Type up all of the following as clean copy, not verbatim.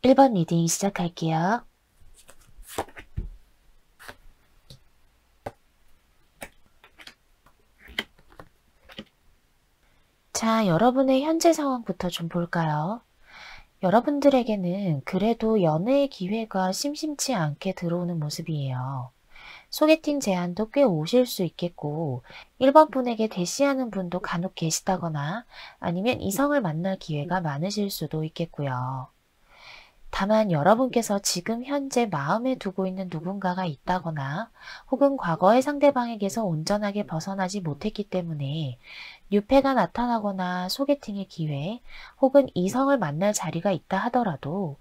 1번 리딩 시작할게요. 자, 여러분의 현재 상황부터 좀 볼까요? 여러분들에게는 그래도 연애의 기회가 심심치 않게 들어오는 모습이에요. 소개팅 제안도 꽤 오실 수 있겠고, 1번 분에게 대시하는 분도 간혹 계시다거나 아니면 이성을 만날 기회가 많으실 수도 있겠고요. 다만 여러분께서 지금 현재 마음에 두고 있는 누군가가 있다거나 혹은 과거의 상대방에게서 온전하게 벗어나지 못했기 때문에 뉴페가 나타나거나 소개팅의 기회 혹은 이성을 만날 자리가 있다 하더라도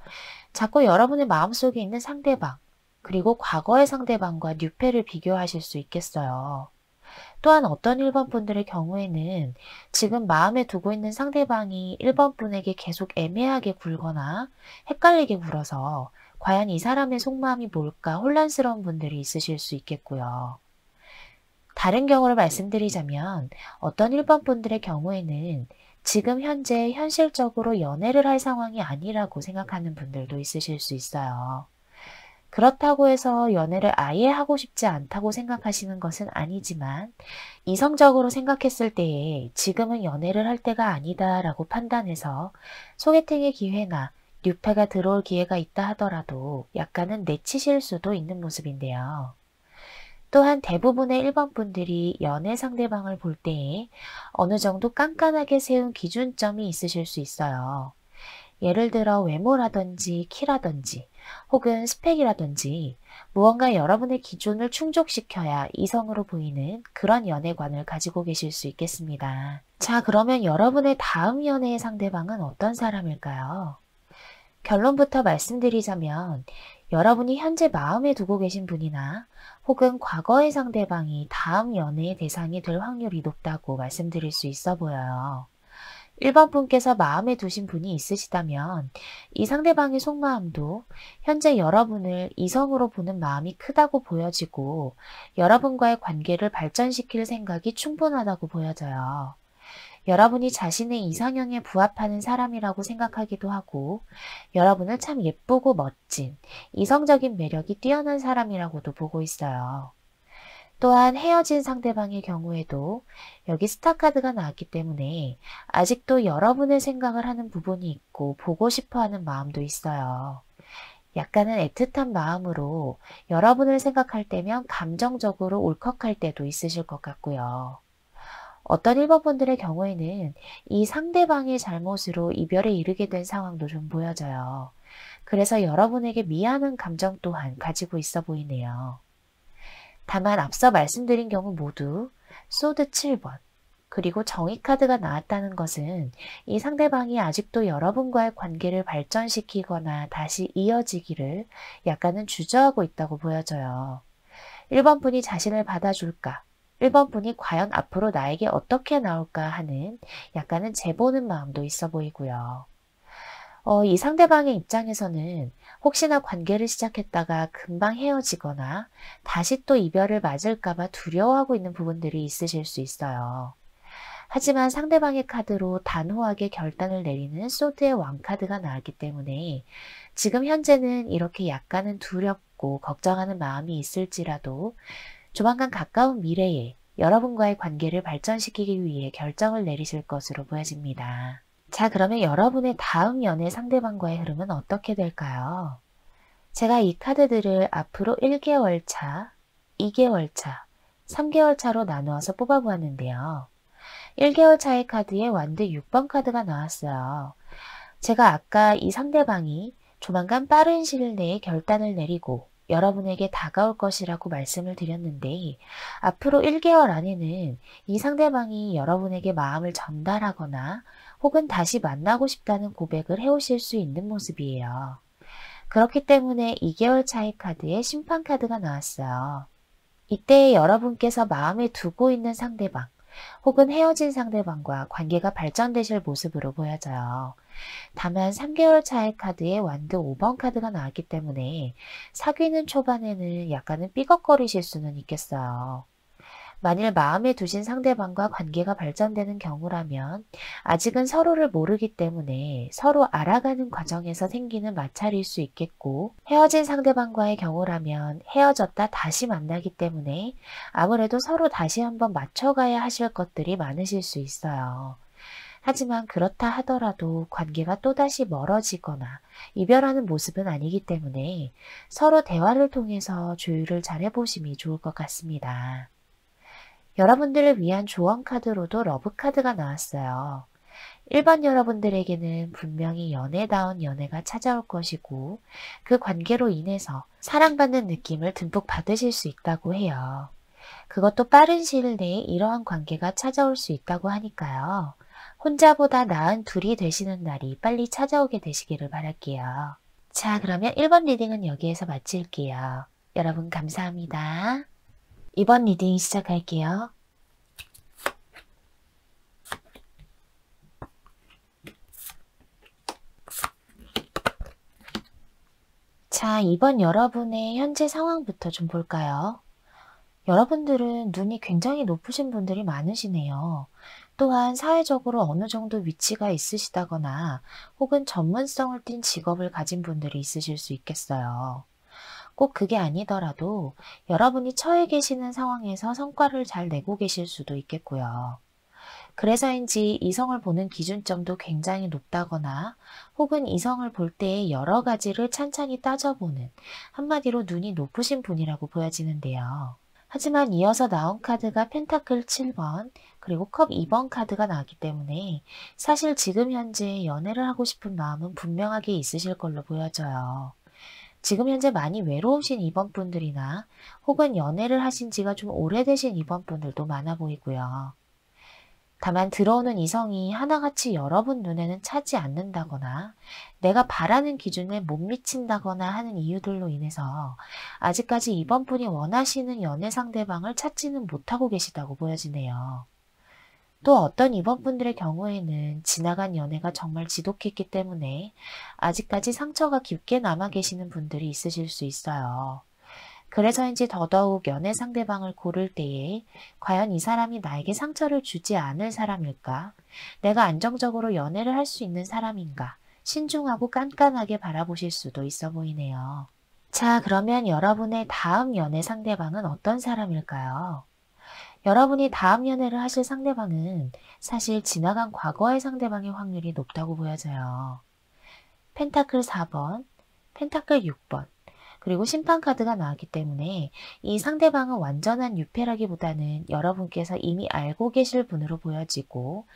자꾸 여러분의 마음속에 있는 상대방 그리고 과거의 상대방과 뉴페를 비교하실 수 있겠어요. 또한 어떤 1번 분들의 경우에는 지금 마음에 두고 있는 상대방이 1번 분에게 계속 애매하게 굴거나 헷갈리게 굴어서 과연 이 사람의 속마음이 뭘까 혼란스러운 분들이 있으실 수 있겠고요. 다른 경우를 말씀드리자면 어떤 1번 분들의 경우에는 지금 현재 현실적으로 연애를 할 상황이 아니라고 생각하는 분들도 있으실 수 있어요. 그렇다고 해서 연애를 아예 하고 싶지 않다고 생각하시는 것은 아니지만 이성적으로 생각했을 때에 지금은 연애를 할 때가 아니다 라고 판단해서 소개팅의 기회나 뉴페가 들어올 기회가 있다 하더라도 약간은 내치실 수도 있는 모습인데요. 또한 대부분의 1번 분들이 연애 상대방을 볼 때에 어느 정도 깐깐하게 세운 기준점이 있으실 수 있어요. 예를 들어 외모라든지 키라든지 혹은 스펙이라든지 무언가 여러분의 기준을 충족시켜야 이성으로 보이는 그런 연애관을 가지고 계실 수 있겠습니다. 자, 그러면 여러분의 다음 연애의 상대방은 어떤 사람일까요? 결론부터 말씀드리자면 여러분이 현재 마음에 두고 계신 분이나 혹은 과거의 상대방이 다음 연애의 대상이 될 확률이 높다고 말씀드릴 수 있어 보여요. 1번 분께서 마음에 두신 분이 있으시다면 이 상대방의 속마음도 현재 여러분을 이성으로 보는 마음이 크다고 보여지고 여러분과의 관계를 발전시킬 생각이 충분하다고 보여져요. 여러분이 자신의 이상형에 부합하는 사람이라고 생각하기도 하고 여러분을 참 예쁘고 멋진 이성적인 매력이 뛰어난 사람이라고도 보고 있어요. 또한 헤어진 상대방의 경우에도 여기 스타카드가 나왔기 때문에 아직도 여러분의 생각을 하는 부분이 있고 보고 싶어 하는 마음도 있어요. 약간은 애틋한 마음으로 여러분을 생각할 때면 감정적으로 울컥할 때도 있으실 것 같고요. 어떤 1번 분들의 경우에는 이 상대방의 잘못으로 이별에 이르게 된 상황도 좀 보여져요. 그래서 여러분에게 미안한 감정 또한 가지고 있어 보이네요. 다만 앞서 말씀드린 경우 모두 소드 7번 그리고 정의 카드가 나왔다는 것은 이 상대방이 아직도 여러분과의 관계를 발전시키거나 다시 이어지기를 약간은 주저하고 있다고 보여져요. 1번 분이 자신을 받아줄까? 1번 분이 과연 앞으로 나에게 어떻게 나올까 하는 약간은 재보는 마음도 있어 보이고요. 이 상대방의 입장에서는 혹시나 관계를 시작했다가 금방 헤어지거나 다시 또 이별을 맞을까봐 두려워하고 있는 부분들이 있으실 수 있어요. 하지만 상대방의 카드로 단호하게 결단을 내리는 소드의 왕카드가 나왔기 때문에 지금 현재는 이렇게 약간은 두렵고 걱정하는 마음이 있을지라도 조만간 가까운 미래에 여러분과의 관계를 발전시키기 위해 결정을 내리실 것으로 보여집니다. 자, 그러면 여러분의 다음 연애 상대방과의 흐름은 어떻게 될까요? 제가 이 카드들을 앞으로 1개월 차, 2개월 차, 3개월 차로 나누어서 뽑아보았는데요. 1개월 차의 카드에 완드 6번 카드가 나왔어요. 제가 아까 이 상대방이 조만간 빠른 시일 내에 결단을 내리고 여러분에게 다가올 것이라고 말씀을 드렸는데 앞으로 1개월 안에는 이 상대방이 여러분에게 마음을 전달하거나 혹은 다시 만나고 싶다는 고백을 해오실 수 있는 모습이에요. 그렇기 때문에 2개월 차의 카드에 심판 카드가 나왔어요. 이때 여러분께서 마음에 두고 있는 상대방 혹은 헤어진 상대방과 관계가 발전되실 모습으로 보여져요. 다만 3개월 차의 카드에 완드 5번 카드가 나왔기 때문에 사귀는 초반에는 약간은 삐걱거리실 수는 있겠어요. 만일 마음에 두신 상대방과 관계가 발전되는 경우라면 아직은 서로를 모르기 때문에 서로 알아가는 과정에서 생기는 마찰일 수 있겠고, 헤어진 상대방과의 경우라면 헤어졌다 다시 만나기 때문에 아무래도 서로 다시 한번 맞춰가야 하실 것들이 많으실 수 있어요. 하지만 그렇다 하더라도 관계가 또다시 멀어지거나 이별하는 모습은 아니기 때문에 서로 대화를 통해서 조율을 잘 해보심이 좋을 것 같습니다. 여러분들을 위한 조언 카드로도 러브 카드가 나왔어요. 일반 여러분들에게는 분명히 연애다운 연애가 찾아올 것이고, 그 관계로 인해서 사랑받는 느낌을 듬뿍 받으실 수 있다고 해요. 그것도 빠른 시일 내에 이러한 관계가 찾아올 수 있다고 하니까요. 혼자보다 나은 둘이 되시는 날이 빨리 찾아오게 되시기를 바랄게요. 자, 그러면 1번 리딩은 여기에서 마칠게요. 여러분 감사합니다. 2번 리딩 시작할게요. 자, 2번 여러분의 현재 상황부터 좀 볼까요? 여러분들은 눈이 굉장히 높으신 분들이 많으시네요. 또한 사회적으로 어느 정도 위치가 있으시다거나 혹은 전문성을 띈 직업을 가진 분들이 있으실 수 있겠어요. 꼭 그게 아니더라도 여러분이 처해 계시는 상황에서 성과를 잘 내고 계실 수도 있겠고요. 그래서인지 이성을 보는 기준점도 굉장히 높다거나 혹은 이성을 볼 때의 여러 가지를 찬찬히 따져보는, 한마디로 눈이 높으신 분이라고 보여지는데요. 하지만 이어서 나온 카드가 펜타클 7번 그리고 컵 2번 카드가 나왔기 때문에 사실 지금 현재 연애를 하고 싶은 마음은 분명하게 있으실 걸로 보여져요. 지금 현재 많이 외로우신 2번 분들이나 혹은 연애를 하신 지가 좀 오래되신 2번 분들도 많아 보이고요. 다만 들어오는 이성이 하나같이 여러분 눈에는 차지 않는다거나 내가 바라는 기준에 못 미친다거나 하는 이유들로 인해서 아직까지 이번 분이 원하시는 연애 상대방을 찾지는 못하고 계시다고 보여지네요. 또 어떤 이번 분들의 경우에는 지나간 연애가 정말 지독했기 때문에 아직까지 상처가 깊게 남아 계시는 분들이 있으실 수 있어요. 그래서인지 더더욱 연애 상대방을 고를 때에 과연 이 사람이 나에게 상처를 주지 않을 사람일까? 내가 안정적으로 연애를 할 수 있는 사람인가? 신중하고 깐깐하게 바라보실 수도 있어 보이네요. 자, 그러면 여러분의 다음 연애 상대방은 어떤 사람일까요? 여러분이 다음 연애를 하실 상대방은 사실 지나간 과거의 상대방의 확률이 높다고 보여져요. 펜타클 4번, 펜타클 6번, 그리고 심판카드가 나왔기 때문에 이 상대방은 완전한 유패라기보다는 여러분께서 이미 알고 계실 분으로 보여지고,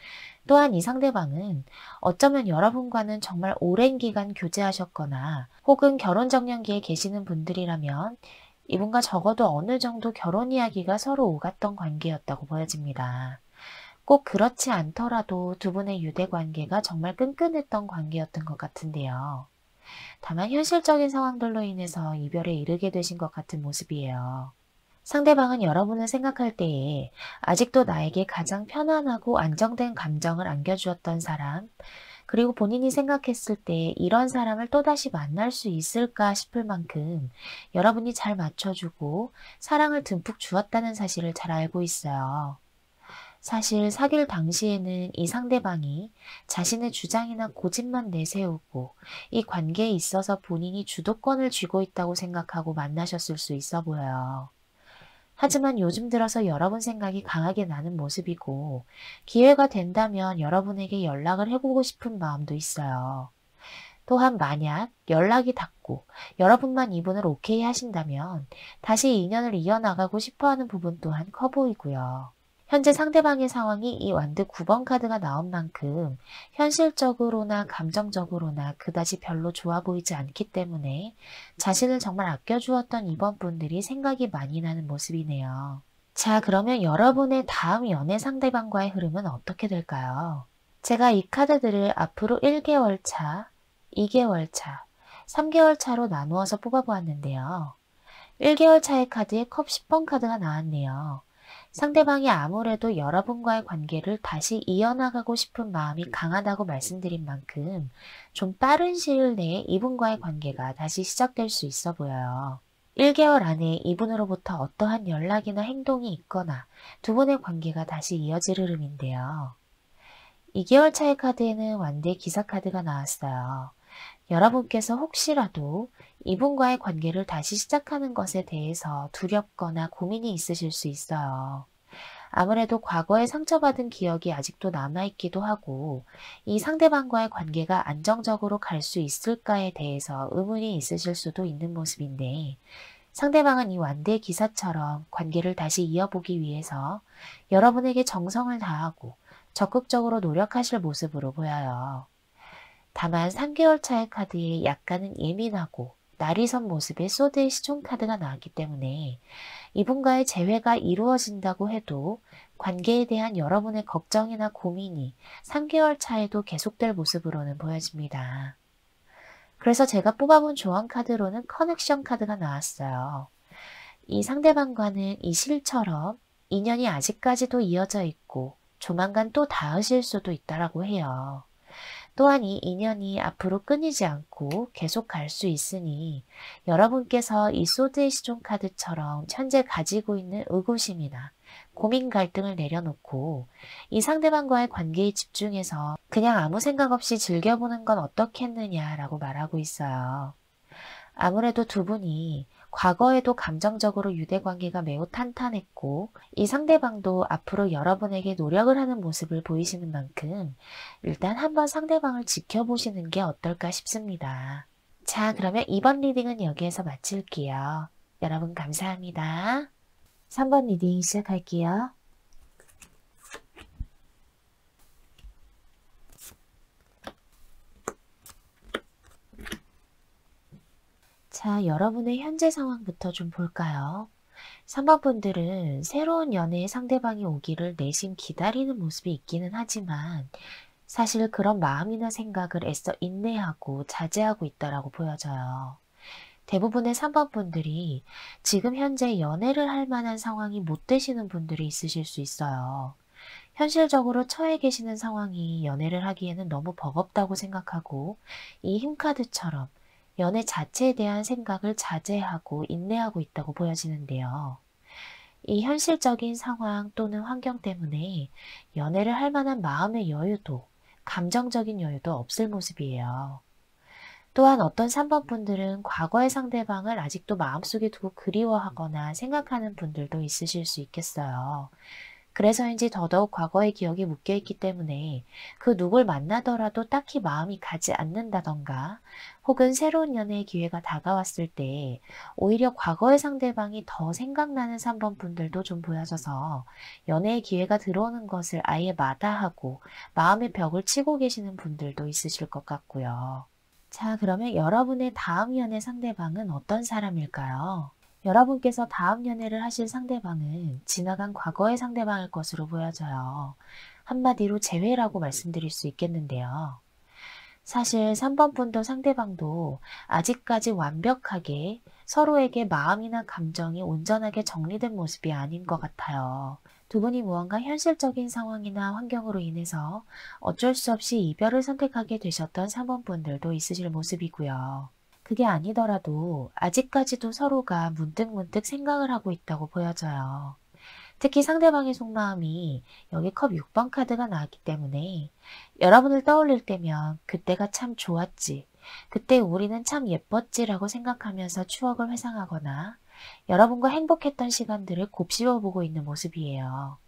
또한 이 상대방은 어쩌면 여러분과는 정말 오랜 기간 교제하셨거나 혹은 결혼정년기에 계시는 분들이라면 이분과 적어도 어느 정도 결혼 이야기가 서로 오갔던 관계였다고 보여집니다. 꼭 그렇지 않더라도 두 분의 유대관계가 정말 끈끈했던 관계였던 것 같은데요. 다만 현실적인 상황들로 인해서 이별에 이르게 되신 것 같은 모습이에요. 상대방은 여러분을 생각할 때에 아직도 나에게 가장 편안하고 안정된 감정을 안겨주었던 사람, 그리고 본인이 생각했을 때 이런 사람을 또다시 만날 수 있을까 싶을 만큼 여러분이 잘 맞춰주고 사랑을 듬뿍 주었다는 사실을 잘 알고 있어요. 사실 사귈 당시에는 이 상대방이 자신의 주장이나 고집만 내세우고 이 관계에 있어서 본인이 주도권을 쥐고 있다고 생각하고 만나셨을 수 있어 보여요. 하지만 요즘 들어서 여러분 생각이 강하게 나는 모습이고, 기회가 된다면 여러분에게 연락을 해보고 싶은 마음도 있어요. 또한 만약 연락이 닿고 여러분만 이분을 오케이 하신다면 다시 인연을 이어나가고 싶어하는 부분 또한 커 보이고요. 현재 상대방의 상황이 이 완드 9번 카드가 나온 만큼 현실적으로나 감정적으로나 그다지 별로 좋아 보이지 않기 때문에 자신을 정말 아껴주었던 이번 분들이 생각이 많이 나는 모습이네요. 자, 그러면 여러분의 다음 연애 상대방과의 흐름은 어떻게 될까요? 제가 이 카드들을 앞으로 1개월 차, 2개월 차, 3개월 차로 나누어서 뽑아보았는데요. 1개월 차의 카드에 컵 10번 카드가 나왔네요. 상대방이 아무래도 여러분과의 관계를 다시 이어나가고 싶은 마음이 강하다고 말씀드린 만큼 좀 빠른 시일 내에 이분과의 관계가 다시 시작될 수 있어 보여요. 1개월 안에 이분으로부터 어떠한 연락이나 행동이 있거나 두 분의 관계가 다시 이어질 흐름인데요. 2개월 차의 카드에는 완대 기사 카드가 나왔어요. 여러분께서 혹시라도 이분과의 관계를 다시 시작하는 것에 대해서 두렵거나 고민이 있으실 수 있어요. 아무래도 과거에 상처받은 기억이 아직도 남아있기도 하고, 이 상대방과의 관계가 안정적으로 갈 수 있을까에 대해서 의문이 있으실 수도 있는 모습인데, 상대방은 이 완대 기사처럼 관계를 다시 이어보기 위해서 여러분에게 정성을 다하고 적극적으로 노력하실 모습으로 보여요. 다만 3개월 차의 카드에 약간은 예민하고 날이 선 모습의 소드의 시종 카드가 나왔기 때문에 이분과의 재회가 이루어진다고 해도 관계에 대한 여러분의 걱정이나 고민이 3개월 차에도 계속될 모습으로는 보여집니다. 그래서 제가 뽑아본 조언 카드로는 커넥션 카드가 나왔어요. 이 상대방과는 이 실처럼 인연이 아직까지도 이어져 있고 조만간 또 닿으실 수도 있다라고 해요. 또한 이 인연이 앞으로 끊이지 않고 계속 갈 수 있으니 여러분께서 이 소드의 시종 카드처럼 현재 가지고 있는 의구심이나 고민 갈등을 내려놓고 이 상대방과의 관계에 집중해서 그냥 아무 생각 없이 즐겨보는 건 어떻겠느냐라고 말하고 있어요. 아무래도 두 분이 과거에도 감정적으로 유대관계가 매우 탄탄했고 이 상대방도 앞으로 여러분에게 노력을 하는 모습을 보이시는 만큼 일단 한번 상대방을 지켜보시는 게 어떨까 싶습니다. 자, 그러면 이번 리딩은 여기에서 마칠게요. 여러분 감사합니다. 3번 리딩 시작할게요. 자, 여러분의 현재 상황부터 좀 볼까요? 3번 분들은 새로운 연애의 상대방이 오기를 내심 기다리는 모습이 있기는 하지만 사실 그런 마음이나 생각을 애써 인내하고 자제하고 있다라고 보여져요. 대부분의 3번 분들이 지금 현재 연애를 할 만한 상황이 못 되시는 분들이 있으실 수 있어요. 현실적으로 처해 계시는 상황이 연애를 하기에는 너무 버겁다고 생각하고 이 힘카드처럼 연애 자체에 대한 생각을 자제하고 인내하고 있다고 보여지는데요. 이 현실적인 상황 또는 환경 때문에 연애를 할 만한 마음의 여유도, 감정적인 여유도 없을 모습이에요. 또한 어떤 3번 분들은 과거의 상대방을 아직도 마음속에 두고 그리워하거나 생각하는 분들도 있으실 수 있겠어요. 그래서인지 더더욱 과거의 기억이 묶여있기 때문에 그 누굴 만나더라도 딱히 마음이 가지 않는다던가 혹은 새로운 연애의 기회가 다가왔을 때 오히려 과거의 상대방이 더 생각나는 3번 분들도 좀 보여져서 연애의 기회가 들어오는 것을 아예 마다하고 마음의 벽을 치고 계시는 분들도 있으실 것 같고요. 자, 그러면 여러분의 다음 연애 상대방은 어떤 사람일까요? 여러분께서 다음 연애를 하실 상대방은 지나간 과거의 상대방일 것으로 보여져요. 한마디로 재회라고 말씀드릴 수 있겠는데요. 사실 3번 분도 상대방도 아직까지 완벽하게 서로에게 마음이나 감정이 온전하게 정리된 모습이 아닌 것 같아요. 두 분이 무언가 현실적인 상황이나 환경으로 인해서 어쩔 수 없이 이별을 선택하게 되셨던 3번 분들도 있으실 모습이고요. 그게 아니더라도 아직까지도 서로가 문득문득 생각을 하고 있다고 보여져요. 특히 상대방의 속마음이 여기 컵 6번 카드가 나왔기 때문에 여러분을 떠올릴 때면 그때가 참 좋았지, 그때 우리는 참 예뻤지라고 생각하면서 추억을 회상하거나 여러분과 행복했던 시간들을 곱씹어보고 있는 모습이에요.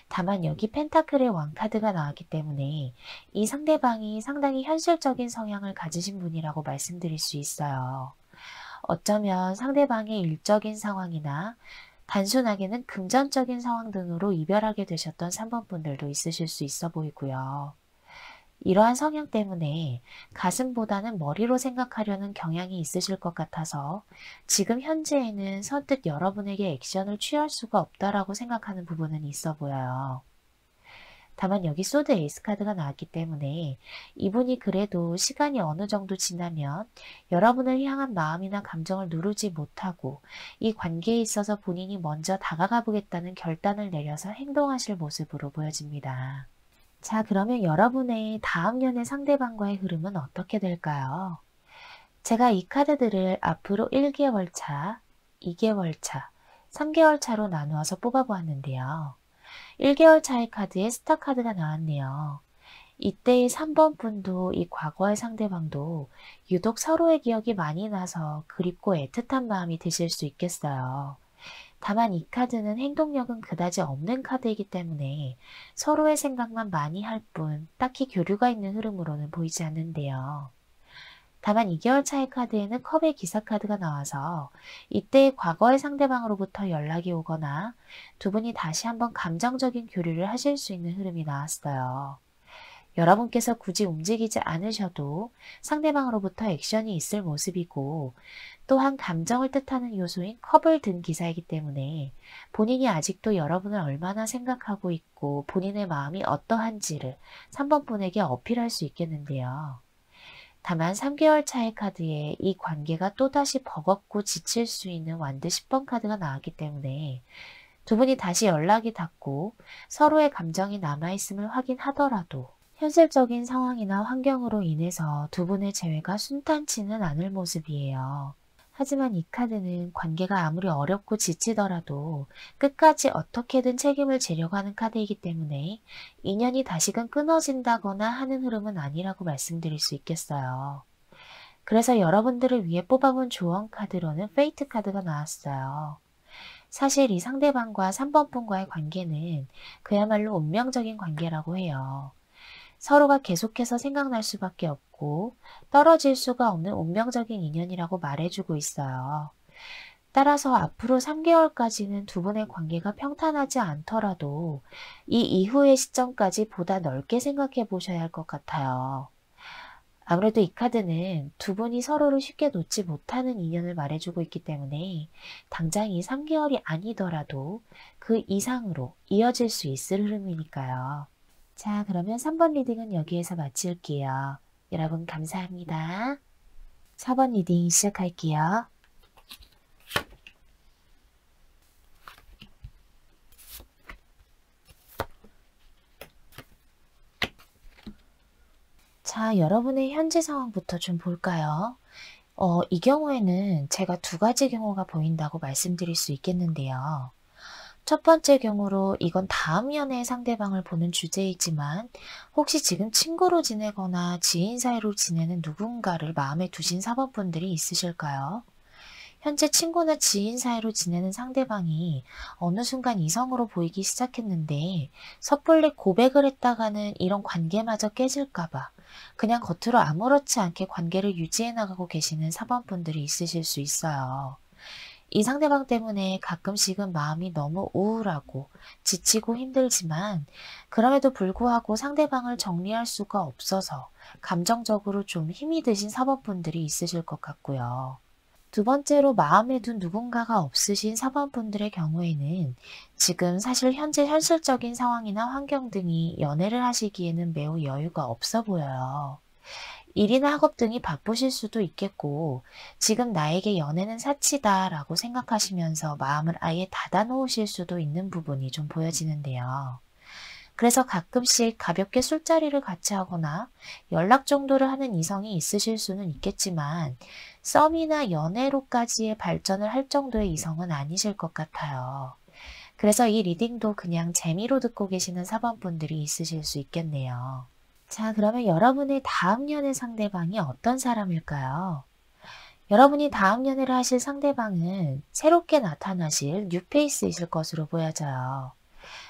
다만 여기 펜타클의 왕카드가 나왔기 때문에 이 상대방이 상당히 현실적인 성향을 가지신 분이라고 말씀드릴 수 있어요. 어쩌면 상대방의 일적인 상황이나 단순하게는 금전적인 상황 등으로 이별하게 되셨던 3번 분들도 있으실 수 있어 보이고요. 이러한 성향 때문에 가슴보다는 머리로 생각하려는 경향이 있으실 것 같아서 지금 현재에는 선뜻 여러분에게 액션을 취할 수가 없다라고 생각하는 부분은 있어 보여요. 다만 여기 소드 에이스 카드가 나왔기 때문에 이분이 그래도 시간이 어느 정도 지나면 여러분을 향한 마음이나 감정을 누르지 못하고 이 관계에 있어서 본인이 먼저 다가가 보겠다는 결단을 내려서 행동하실 모습으로 보여집니다. 자, 그러면 여러분의 다음 연애 상대방과의 흐름은 어떻게 될까요? 제가 이 카드들을 앞으로 1개월 차, 2개월 차, 3개월 차로 나누어서 뽑아보았는데요. 1개월 차의 카드에 스타 카드가 나왔네요. 이때의 3번 분도 이 과거의 상대방도 유독 서로의 기억이 많이 나서 그립고 애틋한 마음이 드실 수 있겠어요. 다만 이 카드는 행동력은 그다지 없는 카드이기 때문에 서로의 생각만 많이 할 뿐 딱히 교류가 있는 흐름으로는 보이지 않는데요. 다만 2개월 차의 카드에는 컵의 기사 카드가 나와서 이때의 과거의 상대방으로부터 연락이 오거나 두 분이 다시 한번 감정적인 교류를 하실 수 있는 흐름이 나왔어요. 여러분께서 굳이 움직이지 않으셔도 상대방으로부터 액션이 있을 모습이고 또한 감정을 뜻하는 요소인 컵을 든 기사이기 때문에 본인이 아직도 여러분을 얼마나 생각하고 있고 본인의 마음이 어떠한지를 3번 분에게 어필할 수 있겠는데요. 다만 3개월 차의 카드에 이 관계가 또다시 버겁고 지칠 수 있는 완드 10번 카드가 나왔기 때문에 두 분이 다시 연락이 닿고 서로의 감정이 남아있음을 확인하더라도 현실적인 상황이나 환경으로 인해서 두 분의 재회가 순탄치는 않을 모습이에요. 하지만 이 카드는 관계가 아무리 어렵고 지치더라도 끝까지 어떻게든 책임을 지려고 하는 카드이기 때문에 인연이 다시금 끊어진다거나 하는 흐름은 아니라고 말씀드릴 수 있겠어요. 그래서 여러분들을 위해 뽑아본 조언 카드로는 페이트 카드가 나왔어요. 사실 이 상대방과 3번 분과의 관계는 그야말로 운명적인 관계라고 해요. 서로가 계속해서 생각날 수밖에 없고 떨어질 수가 없는 운명적인 인연이라고 말해주고 있어요. 따라서 앞으로 3개월까지는 두 분의 관계가 평탄하지 않더라도 이 이후의 시점까지 보다 넓게 생각해 보셔야 할 것 같아요. 아무래도 이 카드는 두 분이 서로를 쉽게 놓지 못하는 인연을 말해주고 있기 때문에 당장 이 3개월이 아니더라도 그 이상으로 이어질 수 있을 흐름이니까요. 자, 그러면 3번 리딩은 여기에서 마칠게요. 여러분 감사합니다. 4번 리딩 시작할게요. 자, 여러분의 현재 상황부터 좀 볼까요? 이 경우에는 제가 두 가지 경우가 보인다고 말씀드릴 수 있겠는데요. 첫 번째 경우로 이건 다음 연애의 상대방을 보는 주제이지만 혹시 지금 친구로 지내거나 지인 사이로 지내는 누군가를 마음에 두신 4번 분들이 있으실까요? 현재 친구나 지인 사이로 지내는 상대방이 어느 순간 이성으로 보이기 시작했는데 섣불리 고백을 했다가는 이런 관계마저 깨질까봐 그냥 겉으로 아무렇지 않게 관계를 유지해 나가고 계시는 4번 분들이 있으실 수 있어요. 이 상대방 때문에 가끔씩은 마음이 너무 우울하고 지치고 힘들지만 그럼에도 불구하고 상대방을 정리할 수가 없어서 감정적으로 좀 힘이 드신 4번 분들이 있으실 것 같고요. 두 번째로 마음에 둔 누군가가 없으신 4번 분들의 경우에는 지금 사실 현재 현실적인 상황이나 환경 등이 연애를 하시기에는 매우 여유가 없어 보여요. 일이나 학업 등이 바쁘실 수도 있겠고 지금 나에게 연애는 사치다 라고 생각하시면서 마음을 아예 닫아 놓으실 수도 있는 부분이 좀 보여지는데요. 그래서 가끔씩 가볍게 술자리를 같이 하거나 연락 정도를 하는 이성이 있으실 수는 있겠지만 썸이나 연애로까지의 발전을 할 정도의 이성은 아니실 것 같아요. 그래서 이 리딩도 그냥 재미로 듣고 계시는 4번 분들이 있으실 수 있겠네요. 자, 그러면 여러분의 다음 연애 상대방이 어떤 사람일까요? 여러분이 다음 연애를 하실 상대방은 새롭게 나타나실 뉴페이스이실 것으로 보여져요.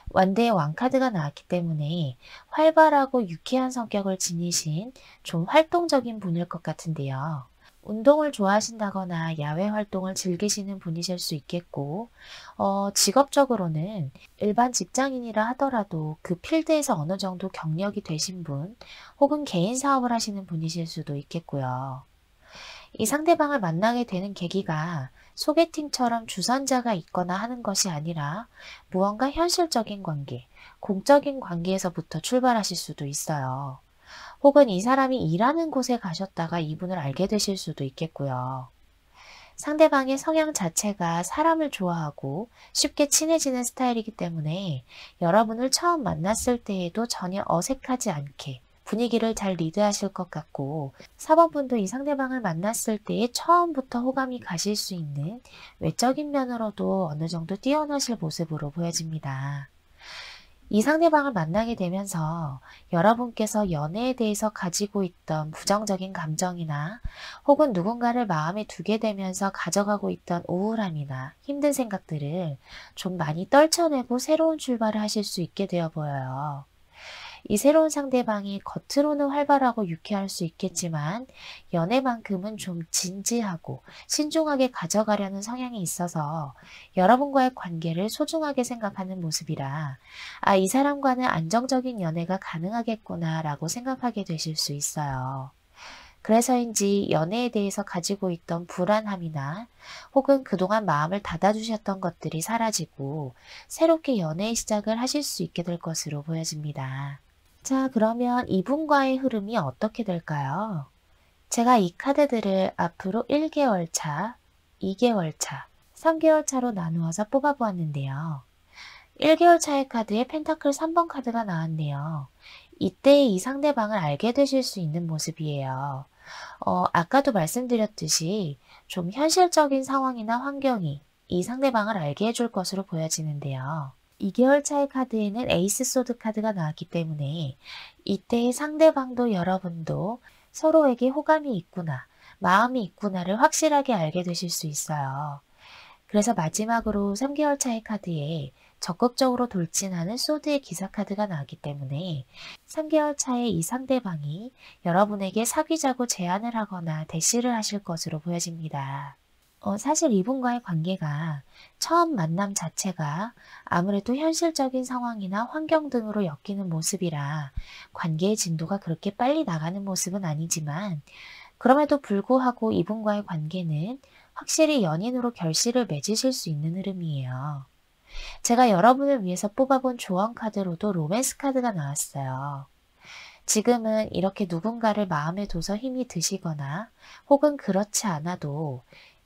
완대의 왕카드가 나왔기 때문에 활발하고 유쾌한 성격을 지니신 좀 활동적인 분일 것 같은데요. 운동을 좋아하신다거나 야외 활동을 즐기시는 분이실 수 있겠고 직업적으로는 일반 직장인이라 하더라도 그 필드에서 어느 정도 경력이 되신 분 혹은 개인 사업을 하시는 분이실 수도 있겠고요. 이 상대방을 만나게 되는 계기가 소개팅처럼 주선자가 있거나 하는 것이 아니라 무언가 현실적인 관계, 공적인 관계에서부터 출발하실 수도 있어요. 혹은 이 사람이 일하는 곳에 가셨다가 이분을 알게 되실 수도 있겠고요. 상대방의 성향 자체가 사람을 좋아하고 쉽게 친해지는 스타일이기 때문에 여러분을 처음 만났을 때에도 전혀 어색하지 않게 분위기를 잘 리드하실 것 같고 4번분도 이 상대방을 만났을 때에 처음부터 호감이 가실 수 있는 외적인 면으로도 어느 정도 뛰어나실 모습으로 보여집니다. 이 상대방을 만나게 되면서 여러분께서 연애에 대해서 가지고 있던 부정적인 감정이나 혹은 누군가를 마음에 두게 되면서 가져가고 있던 우울함이나 힘든 생각들을 좀 많이 떨쳐내고 새로운 출발을 하실 수 있게 되어 보여요. 이 새로운 상대방이 겉으로는 활발하고 유쾌할 수 있겠지만 연애만큼은 좀 진지하고 신중하게 가져가려는 성향이 있어서 여러분과의 관계를 소중하게 생각하는 모습이라 이 사람과는 안정적인 연애가 가능하겠구나 라고 생각하게 되실 수 있어요. 그래서인지 연애에 대해서 가지고 있던 불안함이나 혹은 그동안 마음을 닫아주셨던 것들이 사라지고 새롭게 연애의 시작을 하실 수 있게 될 것으로 보여집니다. 자, 그러면 이분과의 흐름이 어떻게 될까요? 제가 이 카드들을 앞으로 1개월 차, 2개월 차, 3개월 차로 나누어서 뽑아보았는데요. 1개월 차의 카드에 펜타클 3번 카드가 나왔네요. 이때 이 상대방을 알게 되실 수 있는 모습이에요. 아까도 말씀드렸듯이 좀 현실적인 상황이나 환경이 이 상대방을 알게 해줄 것으로 보여지는데요. 2개월 차의 카드에는 에이스 소드 카드가 나왔기 때문에 이때의 상대방도 여러분도 서로에게 호감이 있구나, 마음이 있구나를 확실하게 알게 되실 수 있어요. 그래서 마지막으로 3개월 차의 카드에 적극적으로 돌진하는 소드의 기사 카드가 나왔기 때문에 3개월 차에 이 상대방이 여러분에게 사귀자고 제안을 하거나 대시를 하실 것으로 보여집니다. 사실 이분과의 관계가 처음 만남 자체가 아무래도 현실적인 상황이나 환경 등으로 엮이는 모습이라 관계의 진도가 그렇게 빨리 나가는 모습은 아니지만 그럼에도 불구하고 이분과의 관계는 확실히 연인으로 결실을 맺으실 수 있는 흐름이에요. 제가 여러분을 위해서 뽑아본 조언 카드로도 로맨스 카드가 나왔어요. 지금은 이렇게 누군가를 마음에 둬서 힘이 드시거나 혹은 그렇지 않아도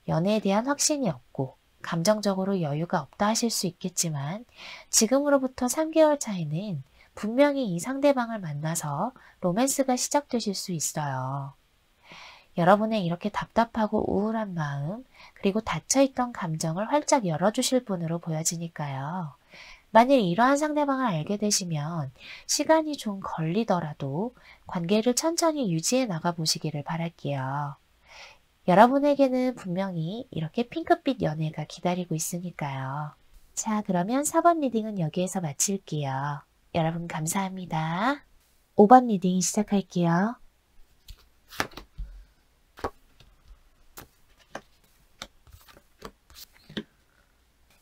연애에 대한 확신이 없고 감정적으로 여유가 없다 하실 수 있겠지만 지금으로부터 3개월 차에는 분명히 이 상대방을 만나서 로맨스가 시작되실 수 있어요. 여러분의 이렇게 답답하고 우울한 마음 그리고 닫혀있던 감정을 활짝 열어주실 분으로 보여지니까요. 만일 이러한 상대방을 알게 되시면 시간이 좀 걸리더라도 관계를 천천히 유지해 나가 보시기를 바랄게요. 여러분에게는 분명히 이렇게 핑크빛 연애가 기다리고 있으니까요. 자, 그러면 4번 리딩은 여기에서 마칠게요. 여러분 감사합니다. 5번 리딩 시작할게요.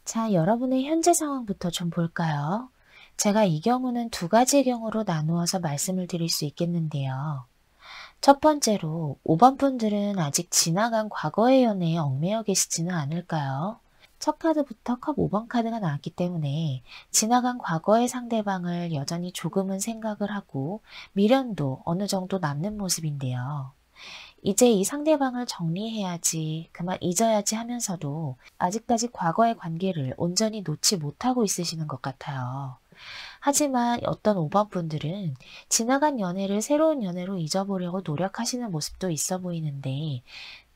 자, 여러분의 현재 상황부터 좀 볼까요? 제가 이 경우는 두 가지의 경우로 나누어서 말씀을 드릴 수 있겠는데요. 첫 번째로 5번 분들은 아직 지나간 과거의 연애에 얽매여 계시지는 않을까요? 첫 카드부터 컵 5번 카드가 나왔기 때문에 지나간 과거의 상대방을 여전히 조금은 생각을 하고 미련도 어느 정도 남는 모습인데요. 이제 이 상대방을 정리해야지, 그만 잊어야지 하면서도 아직까지 과거의 관계를 온전히 놓지 못하고 있으시는 것 같아요. 하지만 어떤 5번 분들은 지나간 연애를 새로운 연애로 잊어보려고 노력하시는 모습도 있어 보이는데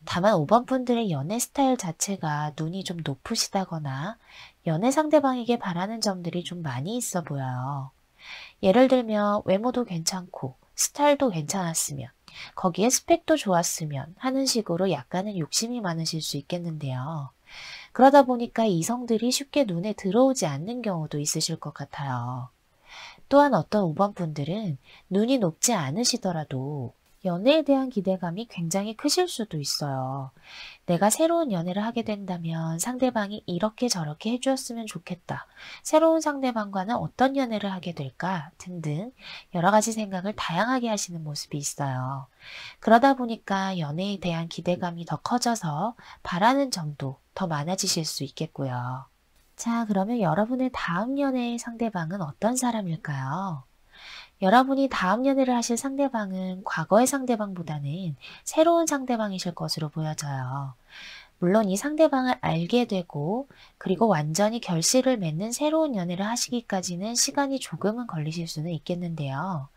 다만 5번 분들의 연애 스타일 자체가 눈이 좀 높으시다거나 연애 상대방에게 바라는 점들이 좀 많이 있어 보여요. 예를 들면 외모도 괜찮고 스타일도 괜찮았으면 거기에 스펙도 좋았으면 하는 식으로 약간은 욕심이 많으실 수 있겠는데요. 그러다 보니까 이성들이 쉽게 눈에 들어오지 않는 경우도 있으실 것 같아요. 또한 어떤 5번 분들은 눈이 높지 않으시더라도 연애에 대한 기대감이 굉장히 크실 수도 있어요. 내가 새로운 연애를 하게 된다면 상대방이 이렇게 저렇게 해주었으면 좋겠다. 새로운 상대방과는 어떤 연애를 하게 될까? 등등 여러 가지 생각을 다양하게 하시는 모습이 있어요. 그러다 보니까 연애에 대한 기대감이 더 커져서 바라는 점도 더 많아지실 수 있겠고요. 자, 그러면 여러분의 다음 연애의 상대방은 어떤 사람일까요? 여러분이 다음 연애를 하실 상대방은 과거의 상대방보다는 새로운 상대방이실 것으로 보여져요. 물론 이 상대방을 알게 되고 그리고 완전히 결실을 맺는 새로운 연애를 하시기까지는 시간이 조금은 걸리실 수는 있겠는데요.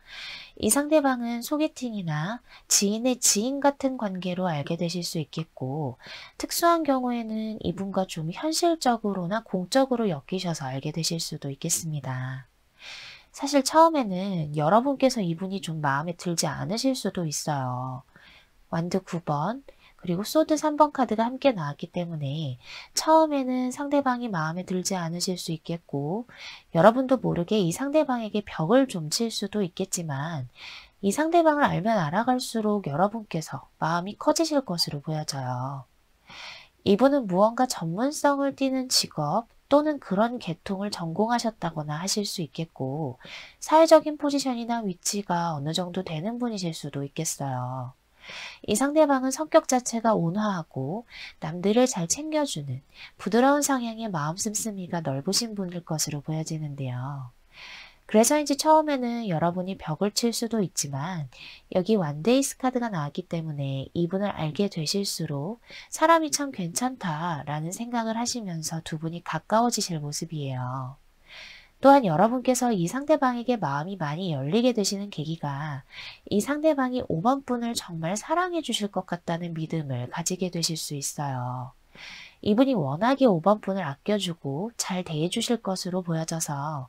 이 상대방은 소개팅이나 지인의 지인 같은 관계로 알게 되실 수 있겠고, 특수한 경우에는 이분과 좀 현실적으로나 공적으로 엮이셔서 알게 되실 수도 있겠습니다. 사실 처음에는 여러분께서 이분이 좀 마음에 들지 않으실 수도 있어요. 완드 9번, 그리고 소드 3번 카드가 함께 나왔기 때문에 처음에는 상대방이 마음에 들지 않으실 수 있겠고, 여러분도 모르게 이 상대방에게 벽을 좀 칠 수도 있겠지만, 이 상대방을 알면 알아갈수록 여러분께서 마음이 커지실 것으로 보여져요. 이분은 무언가 전문성을 띠는 직업 또는 그런 계통을 전공하셨다거나 하실 수 있겠고, 사회적인 포지션이나 위치가 어느 정도 되는 분이실 수도 있겠어요. 이 상대방은 성격 자체가 온화하고 남들을 잘 챙겨주는 부드러운 성향의 마음 씀씀이가 넓으신 분일 것으로 보여지는데요. 그래서인지 처음에는 여러분이 벽을 칠 수도 있지만 여기 원데이스 카드가 나왔기 때문에 이분을 알게 되실수록 사람이 참 괜찮다라는 생각을 하시면서 두 분이 가까워지실 모습이에요. 또한 여러분께서 이 상대방에게 마음이 많이 열리게 되시는 계기가 이 상대방이 5번 분을 정말 사랑해 주실 것 같다는 믿음을 가지게 되실 수 있어요. 이분이 워낙에 5번 분을 아껴주고 잘 대해주실 것으로 보여져서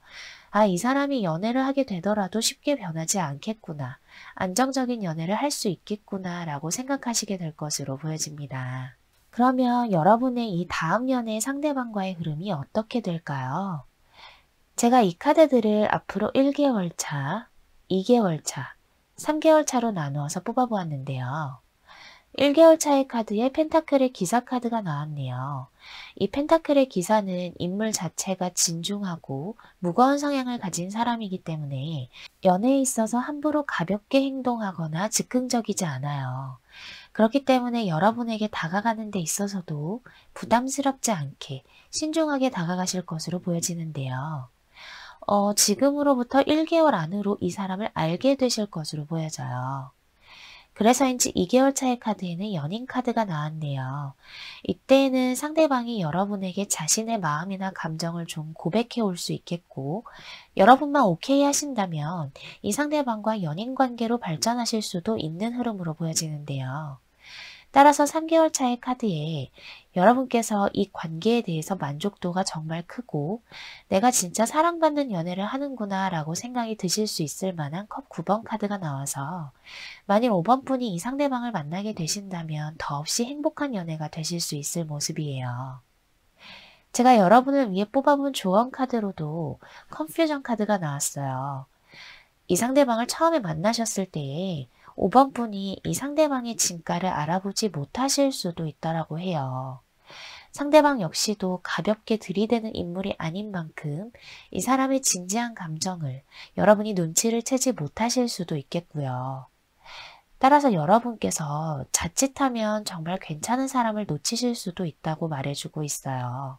아, 이 사람이 연애를 하게 되더라도 쉽게 변하지 않겠구나. 안정적인 연애를 할 수 있겠구나 라고 생각하시게 될 것으로 보여집니다. 그러면 여러분의 이 다음 연애 상대방과의 흐름이 어떻게 될까요? 제가 이 카드들을 앞으로 1개월 차, 2개월 차, 3개월 차로 나누어서 뽑아보았는데요. 1개월 차의 카드에 펜타클의 기사 카드가 나왔네요. 이 펜타클의 기사는 인물 자체가 진중하고 무거운 성향을 가진 사람이기 때문에 연애에 있어서 함부로 가볍게 행동하거나 즉흥적이지 않아요. 그렇기 때문에 여러분에게 다가가는 데 있어서도 부담스럽지 않게 신중하게 다가가실 것으로 보여지는데요. 지금으로부터 1개월 안으로 이 사람을 알게 되실 것으로 보여져요. 그래서인지 2개월 차의 카드에는 연인 카드가 나왔네요. 이때에는 상대방이 여러분에게 자신의 마음이나 감정을 좀 고백해 올 수 있겠고, 여러분만 오케이 하신다면 이 상대방과 연인 관계로 발전하실 수도 있는 흐름으로 보여지는데요. 따라서 3개월 차의 카드에 여러분께서 이 관계에 대해서 만족도가 정말 크고 내가 진짜 사랑받는 연애를 하는구나 라고 생각이 드실 수 있을 만한 컵 9번 카드가 나와서 만일 5번 분이 이 상대방을 만나게 되신다면 더없이 행복한 연애가 되실 수 있을 모습이에요. 제가 여러분을 위해 뽑아본 조언 카드로도 컨퓨전 카드가 나왔어요. 이 상대방을 처음에 만나셨을 때에 5번 분이 이 상대방의 진가를 알아보지 못하실 수도 있다라고 해요. 상대방 역시도 가볍게 들이대는 인물이 아닌 만큼 이 사람의 진지한 감정을 여러분이 눈치를 채지 못하실 수도 있겠고요. 따라서 여러분께서 자칫하면 정말 괜찮은 사람을 놓치실 수도 있다고 말해주고 있어요.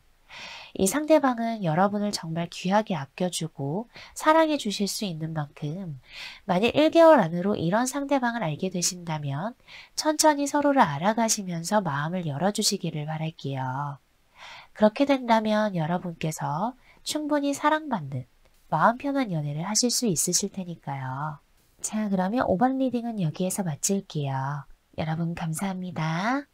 이 상대방은 여러분을 정말 귀하게 아껴주고 사랑해 주실 수 있는 만큼 만일 1개월 안으로 이런 상대방을 알게 되신다면 천천히 서로를 알아가시면서 마음을 열어주시기를 바랄게요. 그렇게 된다면 여러분께서 충분히 사랑받는 마음 편한 연애를 하실 수 있으실 테니까요. 자, 그러면 5번 리딩은 여기에서 마칠게요. 여러분 감사합니다.